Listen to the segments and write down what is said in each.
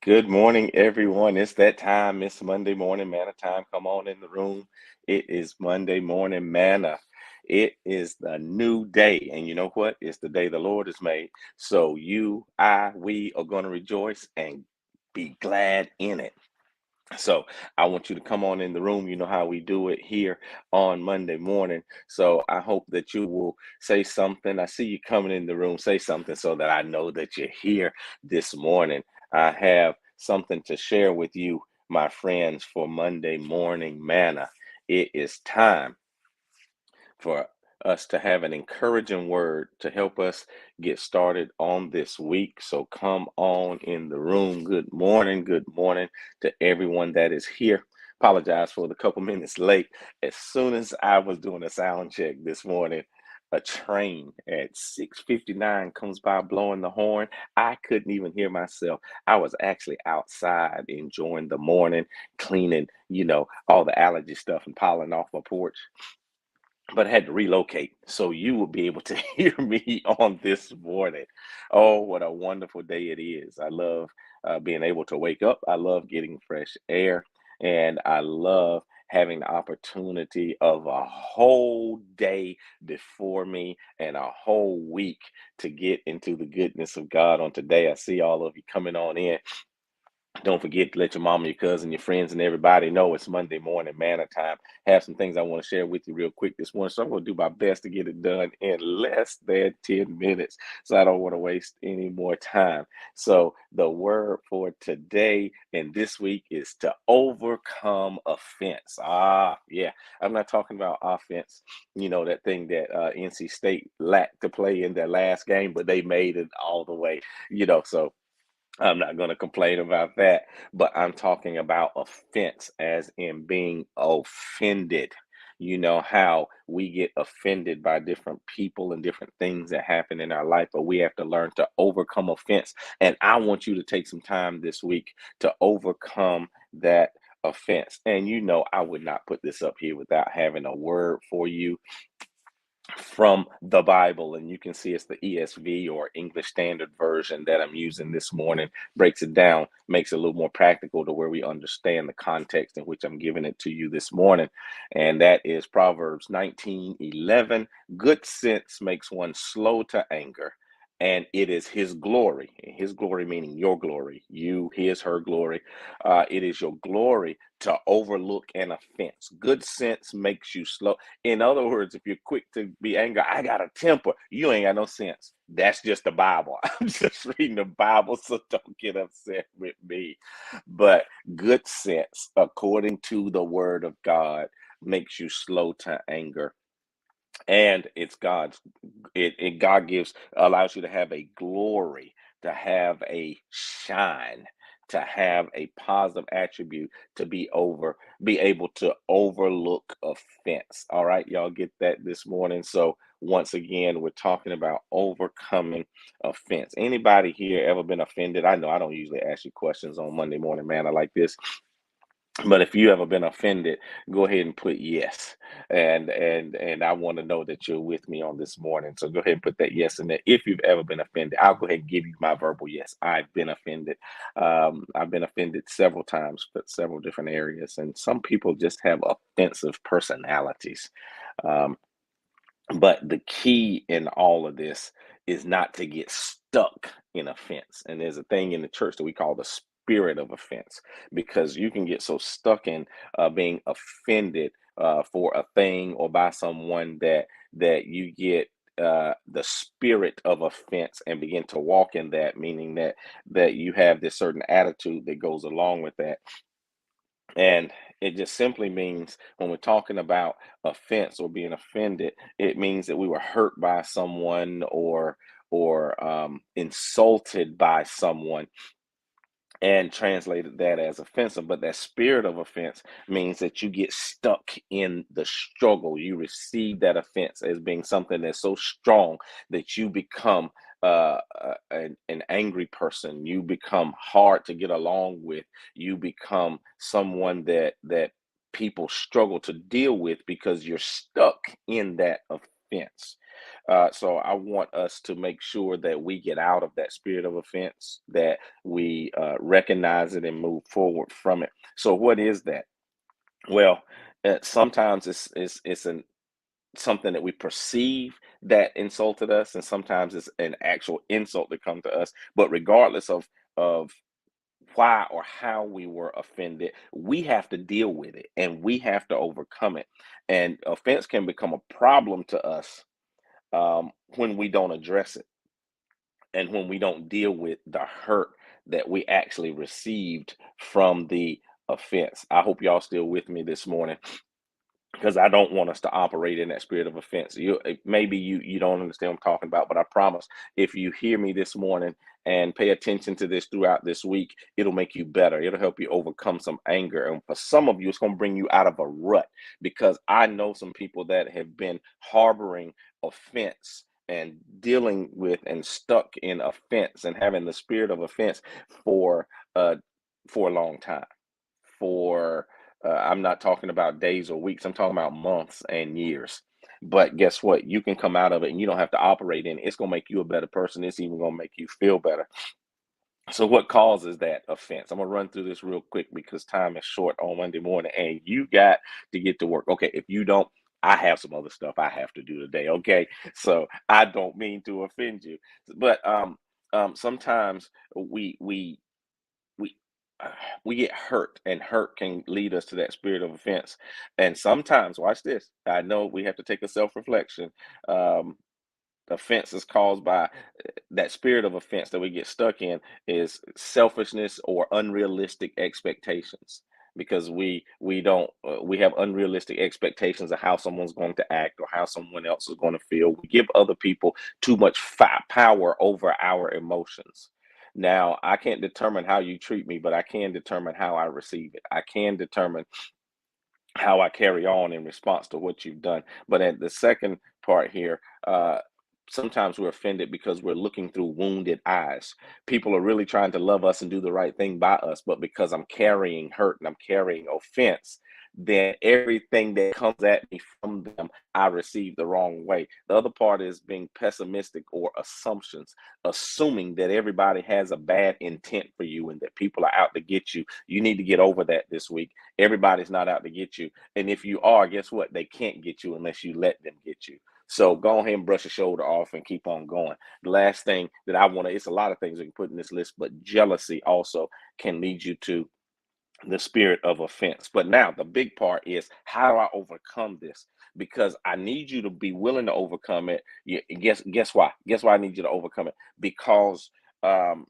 Good morning, everyone. It's that time. It's Monday morning manna time. Come on in the room. It is Monday morning manna. It is the new day. And you know what? It's the day the Lord has made. So we are going to rejoice and be glad in it. So I want you to come on in the room. You know how we do it here on Monday morning. So I hope that you will say something. I see you coming in the room. Say something so that I know that you're here this morning. I have something to share with you, my friends, for Monday morning manna. It is time for us to have an encouraging word to help us get started on this week. So come on in the room. Good morning to everyone that is here. Apologize for the couple minutes late. As soon as I was doing a sound check this morning, a train at 6:59 comes by blowing the horn. I couldn't even hear myself. I was actually outside enjoying the morning, cleaning, all the allergy stuff and piling off my porch, but I had to relocate so you will be able to hear me on this morning. Oh, what a wonderful day it is. I love being able to wake up. I love getting fresh air, and I love having the opportunity of a whole day before me and a whole week to get into the goodness of God on today. I see all of you coming on in. Don't forget to let your mama, your cousin, your friends, and everybody know it's Monday morning manna time. Have some things I want to share with you real quick this morning. So I'm going to do my best to get it done in less than 10 minutes. So I don't want to waste any more time. So the word for today and this week is to overcome offense. Yeah. I'm not talking about offense, that thing that NC State lacked to play in their last game, but they made it all the way, so I'm not going to complain about that, but I'm talking about offense as in being offended. You know how we get offended by different people and different things that happen in our life, but we have to learn to overcome offense. And I want you to take some time this week to overcome that offense. And I would not put this up here without having a word for you from the Bible, and you can see it's the ESV or English Standard Version that I'm using this morning. Breaks it down, makes it a little more practical to where we understand the context in which I'm giving it to you this morning. And that is Proverbs 19:11. Good sense makes one slow to anger, and it is his glory meaning your glory, her glory. It is your glory to overlook an offense. Good sense makes you slow. In other words, if you're quick to be angry, I got a temper. You ain't got no sense. That's just the Bible. I'm just reading the Bible, so don't get upset with me. But good sense, according to the word of God, makes you slow to anger. And it's God allows you to have a glory, to have a shine, to have a positive attribute, to be able to overlook offense. All right, y'all get that this morning. So once again, we're talking about overcoming offense. Anybody here ever been offended? I know I don't usually ask you questions on Monday morning manna like this, but if you ever been offended, go ahead and put yes. And I want to know that you're with me on this morning. So go ahead and put that yes in there. If you've ever been offended, I'll go ahead and give you my verbal yes. I've been offended. I've been offended several times, but several different areas. And some people just have offensive personalities. Um, but the key in all of this is not to get stuck in offense. And there's a thing in the church that we call the spirit of offense, because you can get so stuck in being offended for a thing or by someone that you get the spirit of offense and begin to walk in that, meaning that you have this certain attitude that goes along with that. And it just simply means when we're talking about offense or being offended, it means that we were hurt by someone or insulted by someone and translated that as offensive. But that spirit of offense means that you get stuck in the struggle. You receive that offense as being something that's so strong that you become an angry person. You become hard to get along with. You become someone that people struggle to deal with because you're stuck in that offense. So I want us to make sure that we get out of that spirit of offense, that we recognize it and move forward from it. So what is that? Well, sometimes it's an something that we perceive that insulted us, and sometimes it's an actual insult that come to us. But regardless of why or how we were offended, we have to deal with it and we have to overcome it. And offense can become a problem to us when we don't address it and when we don't deal with the hurt that we actually received from the offense. I hope y'all still with me this morning, because I don't want us to operate in that spirit of offense. Maybe you don't understand what I'm talking about, but I promise if you hear me this morning and pay attention to this throughout this week, it'll make you better. It'll help you overcome some anger. And for some of you, it's going to bring you out of a rut, because I know some people that have been harboring offense and dealing with and stuck in offense and having the spirit of offense for uh for a long time. For I'm not talking about days or weeks, I'm talking about months and years. But guess what? You can come out of it and you don't have to operate in it. It's going to make you a better person. It's even going to make you feel better. So, what causes that offense? I'm going to run through this real quick because time is short on Monday morning and you got to get to work. Okay, if you don't, I have some other stuff I have to do today. Okay, so I don't mean to offend you, but sometimes we uh, we get hurt, and hurt can lead us to that spirit of offense. And sometimes, watch this, I know we have to take a self-reflection. um Offense is caused by that spirit of offense that we get stuck in is selfishness or unrealistic expectations, because we don't we have unrealistic expectations of how someone's going to act or how someone else is going to feel. We give other people too much power over our emotions. Now, I can't determine how you treat me, but I can determine how I receive it. I can determine how I carry on in response to what you've done. But at the second part here, sometimes we're offended because we're looking through wounded eyes. People are really trying to love us and do the right thing by us, but because I'm carrying hurt and I'm carrying offense, then everything that comes at me from them, I receive the wrong way. The other part is being pessimistic or assumptions, assuming that everybody has a bad intent for you and that people are out to get you. You need to get over that this week. Everybody's not out to get you. And if you are, guess what? They can't get you unless you let them get you. So go ahead and brush your shoulder off and keep on going. The last thing that I want to, it's a lot of things we can put in this list, but jealousy also can lead you to the spirit of offense. But now the big part is, how do I overcome this? Because I need you to be willing to overcome it. Guess why? Guess why I need you to overcome it? Because um,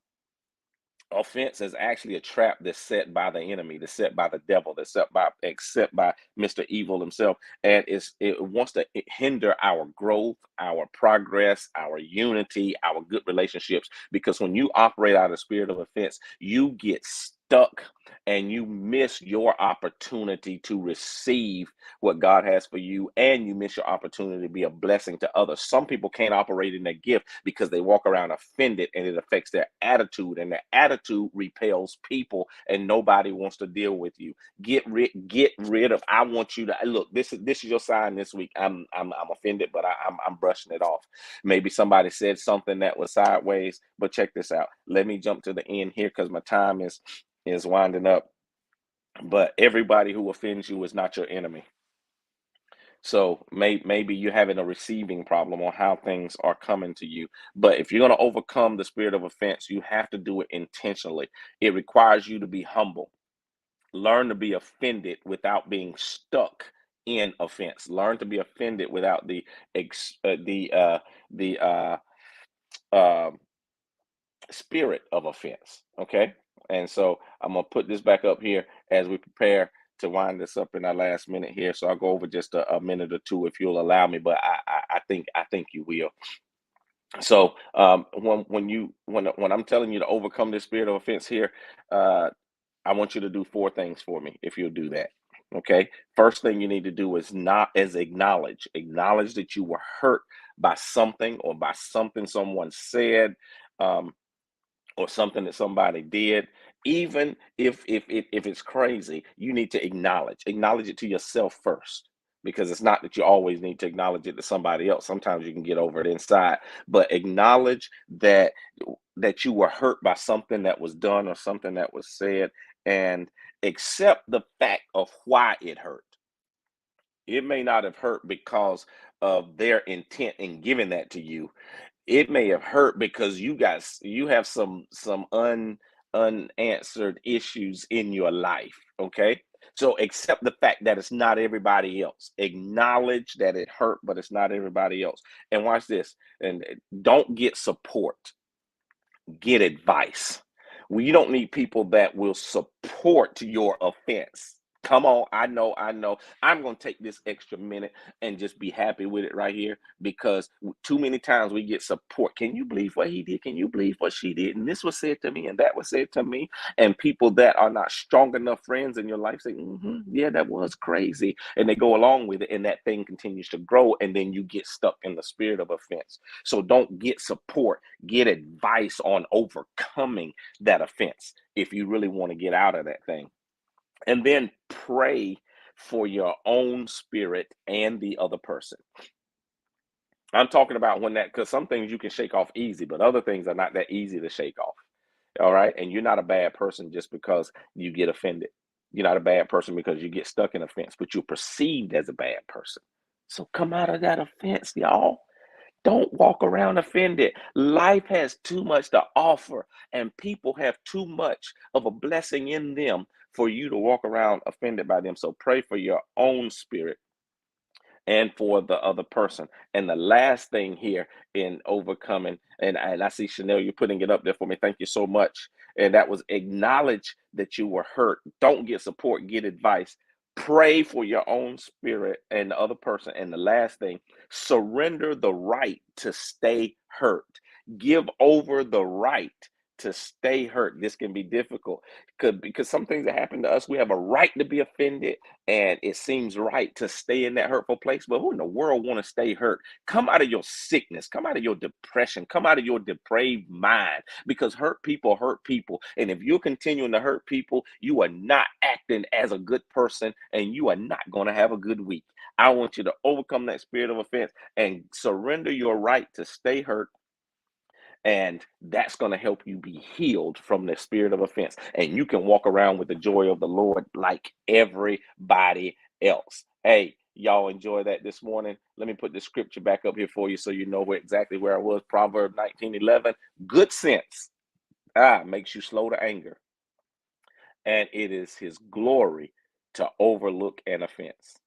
offense is actually a trap that's set by the enemy, that's set by the devil, that's set by Mr. Evil himself. And it wants to hinder our growth, our progress, our unity, our good relationships. Because when you operate out of the spirit of offense, you get stuck and you miss your opportunity to receive what God has for you, and you miss your opportunity to be a blessing to others. Some people can't operate in their gift because they walk around offended, and it affects their attitude, and their attitude repels people, and nobody wants to deal with you. Get rid of. I want you to look. This is your sign this week. I'm offended, but I'm brushing it off. Maybe somebody said something that was sideways, but check this out. Let me jump to the end here because my time is winding up. But everybody who offends you is not your enemy. So maybe you're having a receiving problem on how things are coming to you. But if you're going to overcome the spirit of offense, you have to do it intentionally. It requires you to be humble. Learn to be offended without being stuck in offense. Learn to be offended without the uh, spirit of offense. Okay. And so I'm going to put this back up here as we prepare to wind this up in our last minute here. So I'll go over just a minute or two if you'll allow me, but I think you will. So when I'm telling you to overcome this spirit of offense here, uh, I want you to do four things for me if you'll do that. Okay. First thing you need to do is acknowledge that you were hurt by something, or by something someone said. Um, or something that somebody did. Even if it's crazy, you need to acknowledge it to yourself first. because it's not that you always need to acknowledge it to somebody else. Sometimes you can get over it inside, but acknowledge that you were hurt by something that was done or something that was said, and accept the fact of why it hurt. It may not have hurt because of their intent in giving that to you. It may have hurt because you have some unanswered issues in your life, okay? So accept the fact that it's not everybody else. Acknowledge that it hurt, but it's not everybody else. And watch this. And don't get support, get advice. Well, you don't need people that will support your offense. Come on, I know. I'm going to take this extra minute and just be happy with it right here, because too many times we get support. Can you believe what he did? Can you believe what she did? And this was said to me, and that was said to me. And people that are not strong enough friends in your life say, yeah, that was crazy. And they go along with it, and that thing continues to grow. And then you get stuck in the spirit of offense. So don't get support, get advice on overcoming that offense if you really want to get out of that thing. And then pray for your own spirit and the other person. I'm talking about when that, because some things you can shake off easy, but other things are not that easy to shake off. All right. And you're not a bad person just because you get offended. You're not a bad person because you get stuck in offense, but you're perceived as a bad person. So come out of that offense, y'all. Don't walk around offended. Life has too much to offer, and people have too much of a blessing in them for you to walk around offended by them. So pray for your own spirit and for the other person. And the last thing here in overcoming, and I see Chanel, you're putting it up there for me. Thank you so much. And that was acknowledge that you were hurt. Don't get support, get advice. Pray for your own spirit and the other person. And the last thing, surrender the right to stay hurt. Give over the right to stay hurt. This can be difficult because some things that happen to us, we have a right to be offended, and it seems right to stay in that hurtful place. But who in the world want to stay hurt? Come out of your sickness, come out of your depression, come out of your depraved mind, because hurt people hurt people. And if you're continuing to hurt people, you are not acting as a good person, and you are not going to have a good week. I want you to overcome that spirit of offense and surrender your right to stay hurt, and that's going to help you be healed from the spirit of offense. And you can walk around with the joy of the Lord like everybody else. Hey, y'all enjoy that this morning. Let me put the scripture back up here for you so you know exactly where I was. Proverbs 19:11. Good sense makes you slow to anger, and it is his glory to overlook an offense.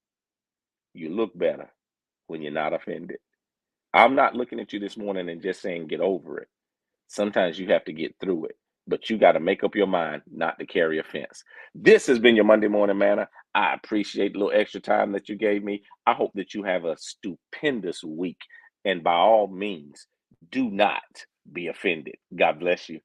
You look better when you're not offended. I'm not looking at you this morning and just saying get over it. Sometimes you have to get through it, but you got to make up your mind not to carry offense. This has been your Monday Morning Manna. I appreciate the little extra time that you gave me. I hope that you have a stupendous week. And by all means, do not be offended. God bless you.